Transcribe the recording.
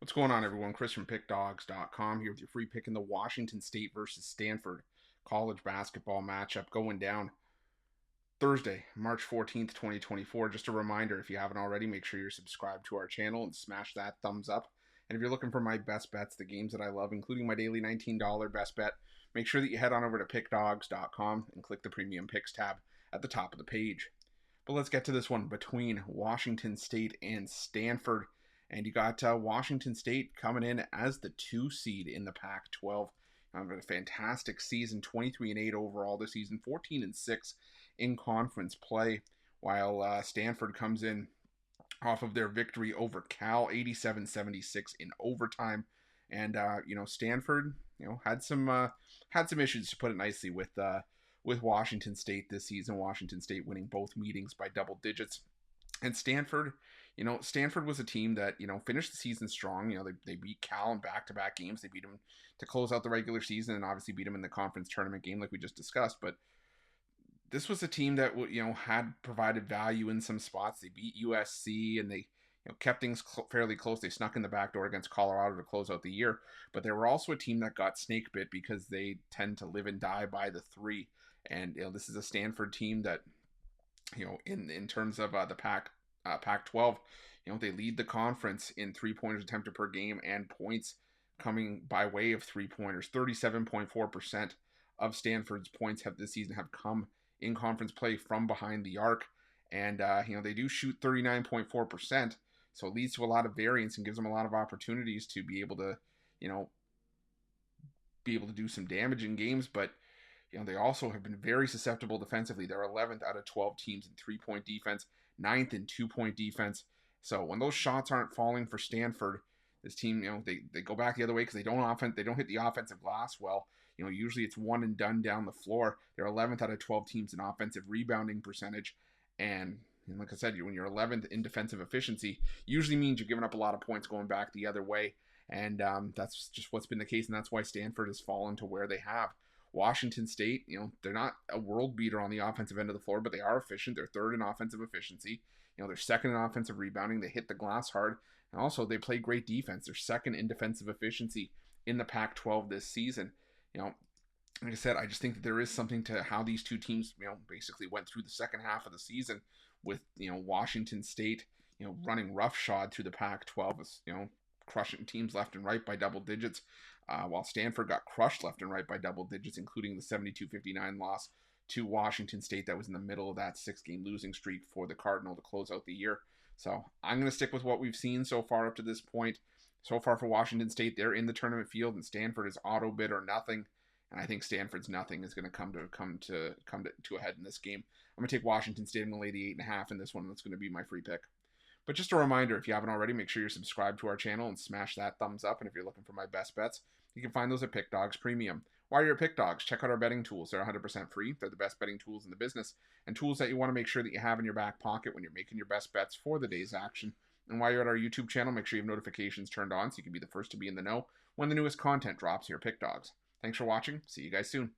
What's going on, everyone? Chris from Pickdawgz.com here with your free pick in the Washington State versus Stanford college basketball matchup going down Thursday, March 14th, 2024. Just a reminder, if you haven't already, make sure you're subscribed to our channel and smash that thumbs up. And if you're looking for my best bets, the games that I love, including my daily $19 best bet, make sure that you head on over to Pickdawgz.com and click the Premium Picks tab at the top of the page. But let's get to this one between Washington State and Stanford. And you got Washington State coming in as the 2 seed in the Pac-12. A fantastic season, 23-8 overall this season, 14-6 in conference play, while Stanford comes in off of their victory over Cal, 87-76 in overtime. And Stanford, had some issues, to put it nicely, with Washington State this season. Washington State winning both meetings by double digits. And Stanford, Stanford was a team that, finished the season strong. They beat Cal in back-to-back games. They beat them to close out the regular season and obviously beat them in the conference tournament game like we just discussed. But this was a team that, had provided value in some spots. They beat USC and they, kept things fairly close. They snuck in the back door against Colorado to close out the year. But they were also a team that got snake bit because they tend to live and die by the three. And, this is a Stanford team that, in terms of the Pac-12, they lead the conference in three-pointers attempted per game and points coming by way of three-pointers. 37.4% of Stanford's points this season have come in conference play from behind the arc. And, they do shoot 39.4%, so it leads to a lot of variance and gives them a lot of opportunities to be able to, do some damage in games. But they also have been very susceptible defensively. They're 11th out of 12 teams in three-point defense, 9th in two-point defense. So when those shots aren't falling for Stanford, this team, they go back the other way because they don't hit the offensive glass well. Usually it's one and done down the floor. They're 11th out of 12 teams in offensive rebounding percentage. And like I said, when you're 11th in defensive efficiency, usually means you're giving up a lot of points going back the other way. And that's just what's been the case, and that's why Stanford has fallen to where they have. Washington State, they're not a world beater on the offensive end of the floor, but they are efficient. They're third in offensive efficiency. They're second in offensive rebounding. They hit the glass hard. And also, they play great defense. They're second in defensive efficiency in the Pac-12 this season. Like I said, I just think that there is something to how these two teams, basically went through the second half of the season with, Washington State, running roughshod through the Pac-12, crushing teams left and right by double digits, while Stanford got crushed left and right by double digits, including the 72-59 loss to Washington State that was in the middle of that 6-game losing streak for the Cardinal to close out the year. So I'm going to stick with what we've seen so far up to this point. So far for Washington State, they're in the tournament field, and Stanford is auto bid or nothing. And I think Stanford's nothing is going to come to a head in this game. I'm going to take Washington State. I'm going to lay the 8.5 in this one. That's going to be my free pick. But just a reminder, if you haven't already, make sure you're subscribed to our channel and smash that thumbs up. And if you're looking for my best bets, you can find those at Pickdawgz Premium. While you're at Pickdawgz, check out our betting tools. They're 100% free. They're the best betting tools in the business, and tools that you want to make sure that you have in your back pocket when you're making your best bets for the day's action. And while you're at our YouTube channel, make sure you have notifications turned on so you can be the first to be in the know when the newest content drops here at Pickdawgz. Thanks for watching. See you guys soon.